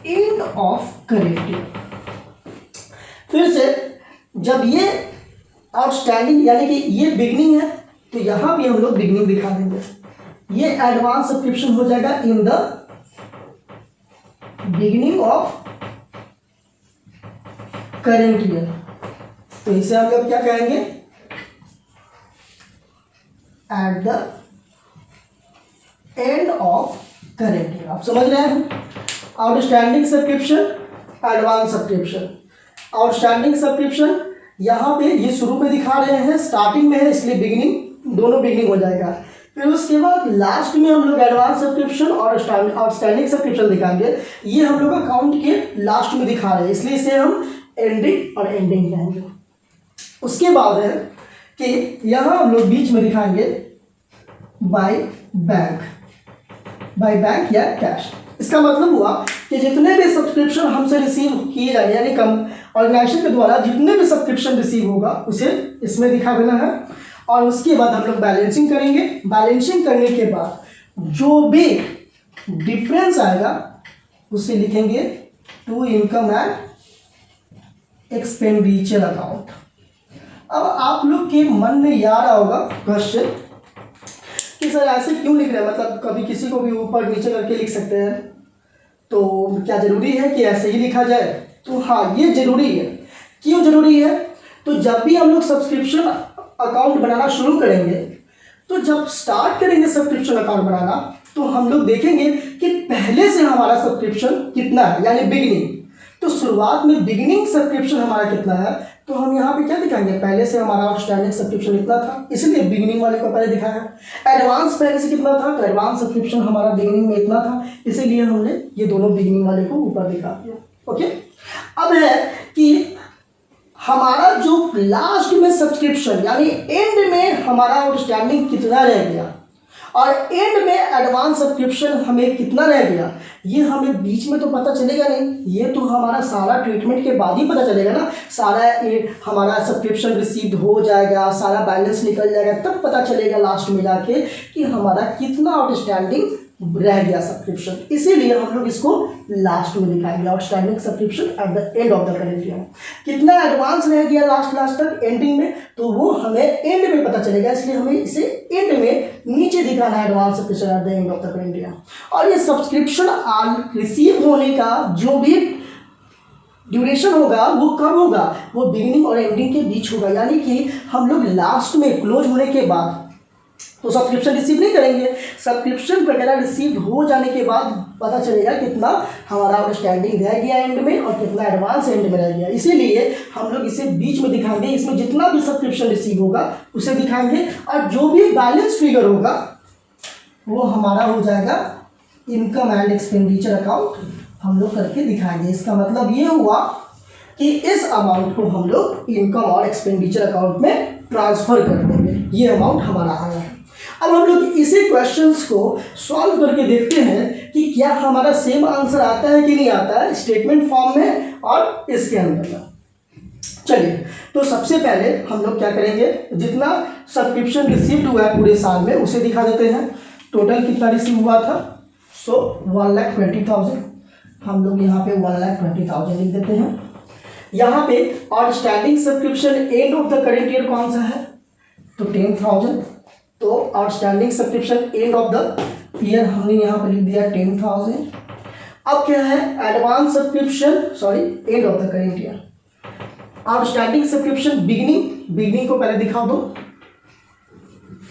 [SPEAKER 1] end of current year. फिर से जब ये आउटस्टैंडिंग यानी कि ये बिगिनिंग है तो यहां भी हम लोग बिगिनिंग दिखा देंगे, ये एडवांस सब्सक्रिप्शन हो जाएगा इन the beginning of current year, तो इसे हम लोग क्या कहेंगे, eight the end of current year. आप समझ रहे हैं, outstanding subscription advance subscription, outstanding subscription यहाँ पे ये शुरू में दिखा रहे हैं, स्टार्टिंग में है इसलिए बिगिनिंग, दोनों बिगिनिंग हो जाएगा। फिर उसके बाद लास्ट में हम लोग एडवांस सब्सक्रिप्शन और आउटस्टैंडिंग सब्सक्रिप्शन दिखाएंगे, ये हम लोग अकाउंट के लास्ट में दिखा रहे हैं इसलिए इसे हम एंडिंग और एंडिंग कहेंगे। उसके बाद है कि यहाँ हम लोग बीच में दिखाएंगे बाय बैंक या कैश। इसका मतलब हुआ कि जितने भी सब्सक्रिप्शन हमसे रिसीव किए जाए यानी कम ऑर्गेनाइजेशन के द्वारा जितने भी सब्सक्रिप्शन रिसीव होगा उसे इसमें दिखा देना है और उसके बाद हम लोग बैलेंसिंग करेंगे। बैलेंसिंग करने के बाद जो भी डिफरेंस आएगा उसे लिखेंगे to income and expenditure account. अब आप लोग के मन में याद आ होगा क्वेश्चन कि सर ऐसे क्यों लिख रहे हैं, मतलब कभी किसी को भी ऊपर नीचे करके लिख सकते हैं, तो क्या जरूरी है कि ऐसे ही लिखा जाए? तो हाँ, ये जरूरी है। क्यों जरूरी है? तो जब भी हम लोग सब्सक्रिप्शन अकाउंट बनाना शुरू करेंगे तो जब स्टार्ट करेंगे सब्सक्रिप्शन अकाउंट बनाना तो हम लोग देखेंगे कि पहले से हमारा सब्सक्रिप्शन कितना है यानी बिगिनिंग। तो शुरुआत में बिगिनिंग सब्सक्रिप्शन हमारा कितना है तो हम यहाँ पे क्या दिखाएंगे, पहले से हमारा आउटस्टैंडिंग सब्सक्रिप्शन इतना था इसलिए बिगिनिंग वाले को पहले दिखाया। एडवांस पहले से कितना था तो एडवांस सब्सक्रिप्शन हमारा बिगिनिंग में इतना था इसीलिए हमने ये दोनों बिगिनिंग वाले को ऊपर दिखा दिया। ओके, अब है कि हमारा जो लास्ट में सब्सक्रिप्शन यानी एंड में हमारा आउटस्टैंडिंग कितना रह गया और एंड में एडवांस सब्सक्रिप्शन हमें कितना रह गया, ये हमें बीच में तो पता चलेगा नहीं, ये तो हमारा सारा ट्रीटमेंट के बाद ही पता चलेगा ना। सारा हमारा सब्सक्रिप्शन रिसीव हो जाएगा, सारा बैलेंस निकल जाएगा, तब पता चलेगा लास्ट में जाके कि हमारा कितना आउटस्टैंडिंग रह गया सब्सक्रिप्शन। इसीलिए हम लोग इसको लास्ट में दिखाएंगे, outstanding subscription at the end of the current year. कितना एडवांस रह गया लास्ट तक एंडिंग में तो वो हमें एंड में पता चलेगा, इसलिए हमें इसे एंड में नीचे दिखाना है advance subscription at the end of the current year. और ये सब्सक्रिप्शन रिसीव होने का जो भी ड्यूरेशन होगा वो कब होगा, वो बिगिनिंग और एंडिंग के बीच होगा, यानी कि हम लोग लास्ट में क्लोज होने के बाद तो सब्सक्रिप्शन रिसीव नहीं करेंगे, सब्सक्रिप्शन वगैरह रिसीव हो जाने के बाद पता चलेगा कितना हमारा आउटस्टैंडिंग रह गया एंड में और कितना एडवांस एंड में रह गया। इसीलिए हम लोग इसे बीच में दिखाएंगे, इसमें जितना भी सब्सक्रिप्शन रिसीव होगा उसे दिखाएंगे और जो भी बैलेंस फिगर होगा वो हमारा हो जाएगा इनकम एंड एक्सपेंडिचर अकाउंट हम लोग करके दिखाएंगे। इसका मतलब ये हुआ कि इस अमाउंट को हम लोग इनकम और एक्सपेंडिचर अकाउंट में ट्रांसफर कर देंगे। ये अमाउंट हमारा आया है। अब हम लोग इसी क्वेश्चंस को सॉल्व करके देखते हैं कि क्या हमारा सेम आंसर आता है कि नहीं आता है स्टेटमेंट फॉर्म में और इसके अंदर में। चलिए, तो सबसे पहले हम लोग क्या करेंगे, जितना सब्सक्रिप्शन रिसीव्ड हुआ है पूरे साल में उसे दिखा देते हैं। टोटल कितना रिसीव हुआ था, सो 1,20,000। हम लोग यहाँ पे 1,20,000 लिख देते हैं। यहाँ पे outstanding subscription end of the current year कौन सा है, तो 10,000। तो outstanding subscription end of the year हमने यहाँ पे लिख दिया 10,000। अब क्या है, advance subscription end of the current year. Outstanding subscription beginning को पहले दिखा दो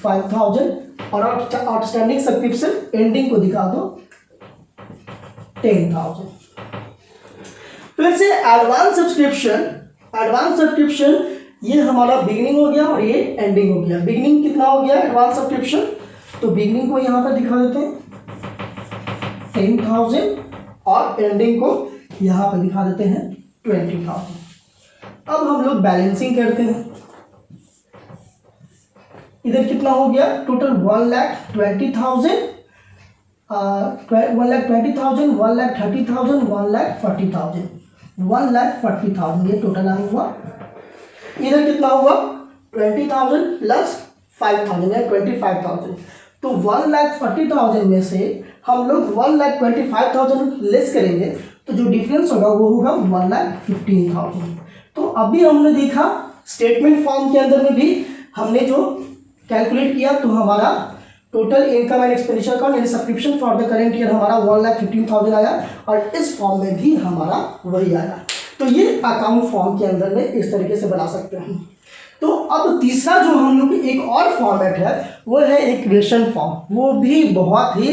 [SPEAKER 1] 5,000 और आउटस्टैंडिंग सब्सक्रिप्शन एंडिंग को दिखा दो 10,000। फिर से एडवांस सब्सक्रिप्शन ये हमारा बिगिनिंग हो गया और ये एंडिंग हो गया। बिगिनिंग कितना हो गया एडवांस सब्सक्रिप्शन, तो बिगिनिंग को यहाँ पर दिखा देते हैं 10,000 और एंडिंग को यहाँ पर दिखा देते हैं 20,000। अब हम लोग बैलेंसिंग करते हैं। इधर कितना हो गया टोटल 1,20,000, 1,20,000, 1,30,000, 1,40,000, 1,40,000 ये टोटल हुआ। इधर कितना हुआ 20,000 प्लस 5,000 या 25,000। तो 1,40,000 में से हम लोग 1,25,000 लेस करेंगे तो जो डिफरेंस होगा वो होगा 1,15,000। तो अभी हमने देखा स्टेटमेंट फॉर्म के अंदर में भी हमने जो कैलकुलेट किया तो हमारा total income and expenditure account यानी subscription for the current year हमारा 1,15,000 आया और इस फॉर्म में भी हमारा वही आया। तो ये अकाउंट फॉर्म के अंदर में इस तरीके से बना सकते हैं। तो अब तीसरा जो हम लोग एक और फॉर्मेट है वो है इक्वेशन फॉर्म। वो भी बहुत ही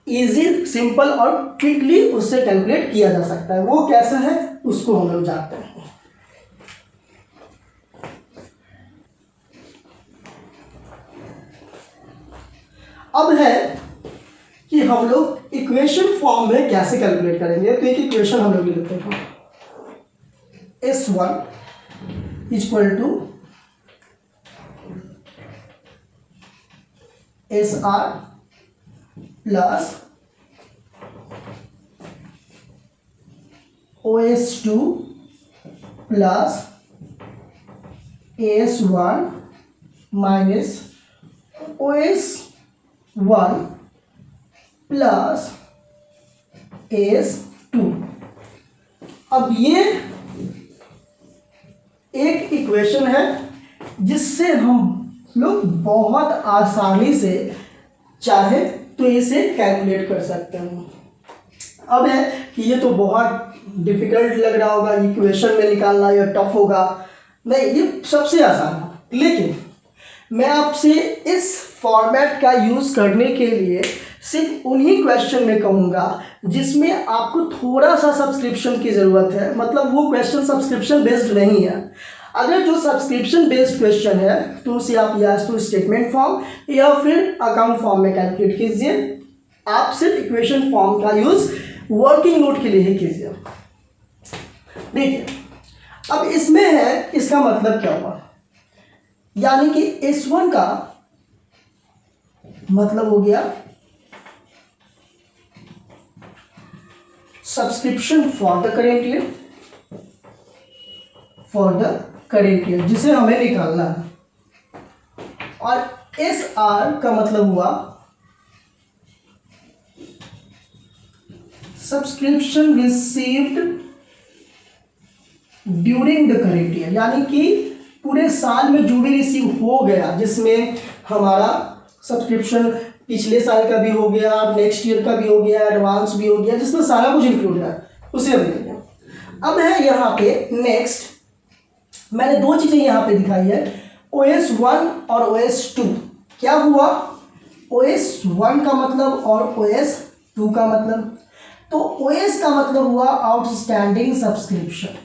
[SPEAKER 1] इजी, सिंपल और क्विकली उससे कैलकुलेट किया जा सकता है। वो कैसा है उसको हम लोग जानते हैं। अब है कि हम लोग इक्वेशन फॉर्म में कैसे कैलकुलेट करेंगे। तो एक इक्वेशन हम लोग लेते हैं S1 equal to SR plus OS2 plus AS1 minus OS1 plus AS2। अब ये एक इक्वेशन है जिससे हम लोग बहुत आसानी से चाहे तो इसे कैलकुलेट कर सकते हैं। अब है कि ये तो बहुत डिफिकल्ट लग रहा होगा, इक्वेशन में निकालना या टफ होगा। नहीं, ये सबसे आसान है। लेकिन मैं आपसे इस फॉर्मेट का यूज़ करने के लिए सिर्फ उन्हीं क्वेश्चन में कहूँगा जिसमें आपको थोड़ा सा सब्सक्रिप्शन की ज़रूरत है, मतलब वो क्वेश्चन सब्सक्रिप्शन बेस्ड नहीं है। अगर जो सब्सक्रिप्शन बेस्ड क्वेश्चन है तो उसे आप या तो स्टेटमेंट फॉर्म या फिर अकाउंट फॉर्म में कैलकुलेट कीजिए। आप सिर्फ इक्वेशन फॉर्म का यूज़ वर्किंग नोट के लिए ही कीजिए। देखिए, अब इसमें है, इसका मतलब क्या हुआ, यानी कि S1 का मतलब हो गया subscription for the current year, जिसे हमें निकालना है। और SR का मतलब हुआ subscription received during the current year, यानी कि पूरे साल में जो भी रिसीव हो गया, जिसमें हमारा सब्सक्रिप्शन पिछले साल का भी हो गया, नेक्स्ट ईयर का भी हो गया, एडवांस भी हो गया, जिसमें सारा कुछ इंक्लूड है, उसे हम लेंगे। अब है यहाँ पे नेक्स्ट, मैंने दो चीज़ें यहाँ पे दिखाई है, OS1 और OS2। क्या हुआ, OS1 का मतलब और OS2 का मतलब। तो OS का मतलब हुआ आउटस्टैंडिंग सब्सक्रिप्शन,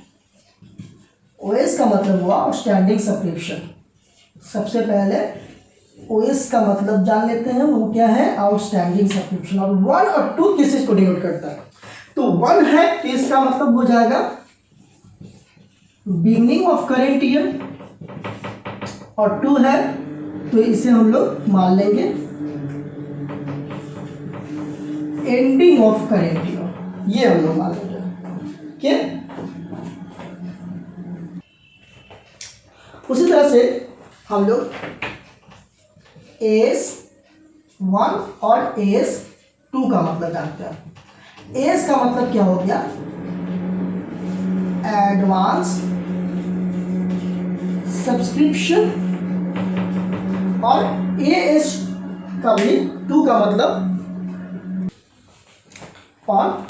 [SPEAKER 1] OS का मतलब हुआ आउटस्टैंडिंग सब्सक्रिप्शन। सबसे पहले OS का मतलब जान लेते हैं, वो क्या है, आउटस्टैंडिंग सब्सक्रिप्शन। और 1 और 2 किस चीज को डिनोट करता है, तो 1 है तो इसका मतलब हो जाएगा बिगनिंग ऑफ करेंट ईयर, और 2 है तो इसे हम लोग मान लेंगे एंडिंग ऑफ करेंट ईयर, ये हम लोग मान लेंगे। ठीक, उसी तरह से हम लोग AS1 और AS2 का मतलब जानते हैं। AS का मतलब क्या हो गया, एडवांस सब्सक्रिप्शन, और AS का भी 2 का मतलब और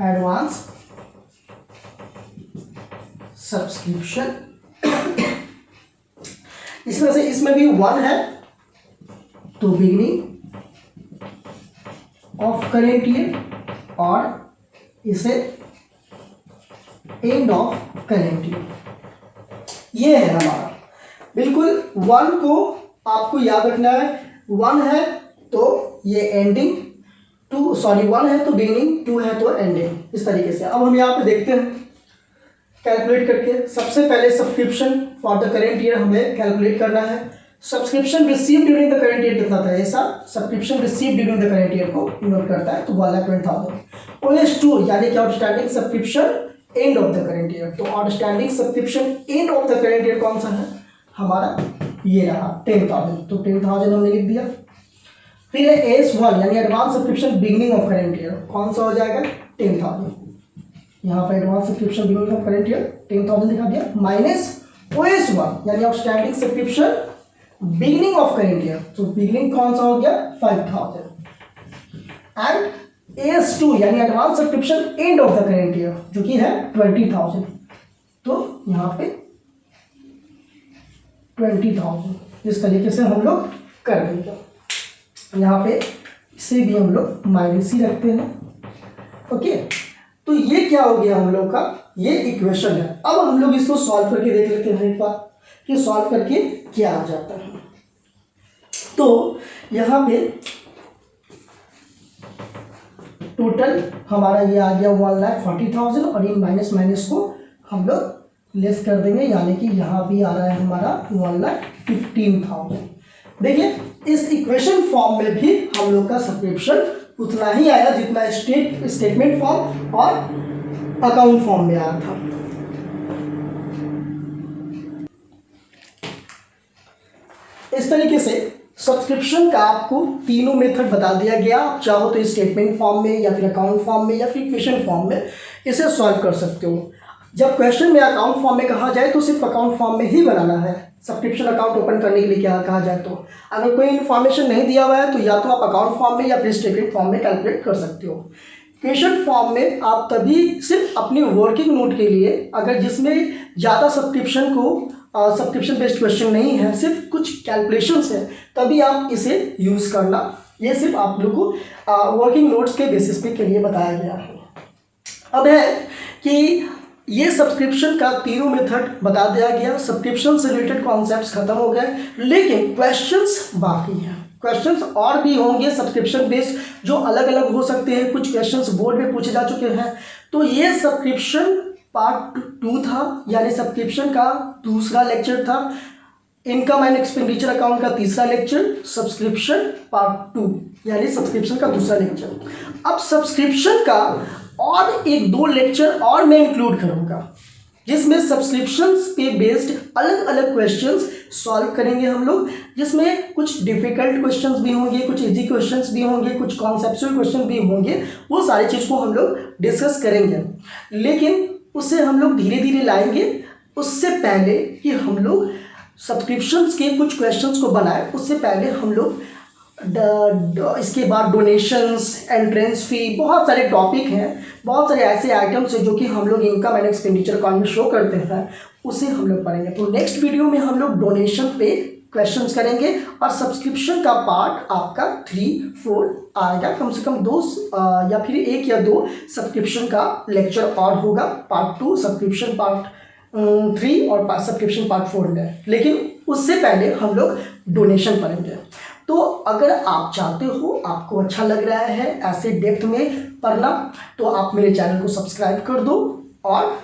[SPEAKER 1] एडवांस सब्सक्रिप्शन। इस तरह से इसमें भी 1 है तो बिगिनिंग ऑफ करेंट ईयर, और इसे एंड ऑफ करेंट ईयर, ये है हमारा। बिल्कुल 1 को आपको याद रखना है, 1 है तो ये एंडिंग, 1 है तो बिगिनिंग, 2 है तो एंडिंग, इस तरीके से। अब हम यहाँ पे देखते हैं कैलकुलेट करके। सबसे पहले subscription for the current year हमें कैलकुलेट करना है। Subscription receive during the current year कितना था, ऐसा subscription receive during the current year को नोट करता है, तो 1,20,000। OS2 यानी कि outstanding subscription end of the current year, तो outstanding subscription end of the current year कौन सा है हमारा, ये रहा 10,000, तो 10,000 हमने लिख दिया। फिर है AS1 यानी advance subscription beginning of current year, कौन सा हो जाएगा 10,000, यहाँ पर advance subscription beginning of current year 10,000 दिखा दिया, माइनस OS1 यानी outstanding subscription beginning of current year, तो बिगिनिंग कौन सा हो गया 5,000, एंड AS2 यानी advance subscription end of the current year जो कि है 20,000, तो यहाँ पे 20,000, इस तरीके से हम लोग कर देंगे। यहाँ पे इसे भी हम लोग माइनस ही रखते हैं। ओके, तो ये क्या हो गया हम लोग का, ये इक्वेशन है। अब हम लोग इसको सॉल्व करके देख लेते हैं एक बार कि सॉल्व करके क्या आ जाता है। तो यहाँ पे टोटल हमारा ये आ गया 1,40,000, और इन माइनस माइनस को हम लोग लेस कर देंगे, यानी कि यहाँ भी आ रहा है हमारा 1,15,000। देखिए इस इक्वेशन फॉर्म में भी हम लोग का सब्सक्रिप्शन उतना ही आया जितना स्टेटमेंट फॉर्म और अकाउंट फॉर्म में आया था। इस तरीके से सब्सक्रिप्शन का आपको तीनों मेथड बता दिया गया। आप चाहो तो स्टेटमेंट फॉर्म में या फिर अकाउंट फॉर्म में या फिर इक्वेशन फॉर्म में इसे सॉल्व कर सकते हो। जब क्वेश्चन में अकाउंट फॉर्म में कहा जाए तो सिर्फ अकाउंट फॉर्म में ही बनाना है। सब्सक्रिप्शन अकाउंट ओपन करने के लिए क्या कहा जाए तो अगर कोई इन्फॉर्मेशन नहीं दिया हुआ है तो या तो आप अकाउंट फॉर्म में या फिर स्टेटमेंट फॉर्म में कैलकुलेट कर सकते हो। इक्वेशन फॉर्म में आप तभी सिर्फ अपनी वर्किंग नोट के लिए, अगर जिसमें ज़्यादा सब्सक्रिप्शन बेस्ड क्वेश्चन नहीं है, सिर्फ कुछ कैलकुलेशंस है, तभी आप इसे यूज़ करना। ये सिर्फ आप लोग को वर्किंग नोट्स के बेसिस पे के लिए बताया गया है। अब है कि ये सब्सक्रिप्शन का तीनों मेथड बता दिया गया, सब्सक्रिप्शन से रिलेटेड कॉन्सेप्ट्स खत्म हो गए, लेकिन क्वेश्चंस बाकी हैं। क्वेश्चंस और भी होंगे सब्सक्रिप्शन बेस्ड जो अलग अलग हो सकते हैं। कुछ क्वेश्चंस बोर्ड में पूछे जा चुके हैं। तो ये सब्सक्रिप्शन पार्ट 2 था, यानी सब्सक्रिप्शन का दूसरा लेक्चर था। इनकम एंड एक्सपेंडिचर अकाउंट का तीसरा लेक्चर, सब्सक्रिप्शन पार्ट 2 यानी सब्सक्रिप्शन का दूसरा लेक्चर। अब सब्सक्रिप्शन का और 1-2 लेक्चर और मैं इंक्लूड करूंगा जिसमें सब्सक्रिप्शंस पे बेस्ड अलग अलग क्वेश्चंस सॉल्व करेंगे हम लोग, जिसमें कुछ डिफिकल्ट क्वेश्चंस भी होंगे, कुछ इजी क्वेश्चंस भी होंगे, कुछ कॉन्सेप्चुअल क्वेश्चन भी होंगे। वो सारी चीज़ को हम लोग डिस्कस करेंगे, लेकिन उसे हम लोग धीरे धीरे लाएंगे। उससे पहले कि हम लोग सब्सक्रिप्शंस के कुछ क्वेश्चंस को बनाए, उससे पहले हम लोग इसके बाद डोनेशंस, एंट्रेंस फ़ी, बहुत सारे टॉपिक हैं, बहुत सारे ऐसे आइटम्स हैं जो कि हम लोग इनकम एंड एक्सपेंडिचर अकाउंट में शो करते हैं, उसे हम लोग पढ़ेंगे। तो नेक्स्ट वीडियो में हम लोग डोनेशन पे क्वेश्चंस करेंगे और सब्सक्रिप्शन का पार्ट आपका 3-4 आएगा। कम से कम 2 या फिर 1 या 2 सब्सक्रिप्शन का लेक्चर और होगा, पार्ट 2 सब्सक्रिप्शन पार्ट 3 और सब्सक्रिप्शन पार्ट 4 में। लेकिन उससे पहले हम लोग डोनेशन पढ़ेंगे। तो अगर आप चाहते हो, आपको अच्छा लग रहा है ऐसे डेप्थ में पढ़ना, तो आप मेरे चैनल को सब्सक्राइब कर दो और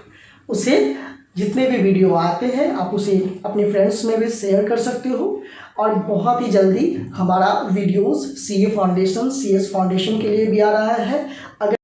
[SPEAKER 1] उसे जितने भी वीडियो आते हैं आप उसे अपने फ्रेंड्स में भी शेयर कर सकते हो। और बहुत ही जल्दी हमारा videos CA foundation, CS foundation के लिए भी आ रहा है। अगर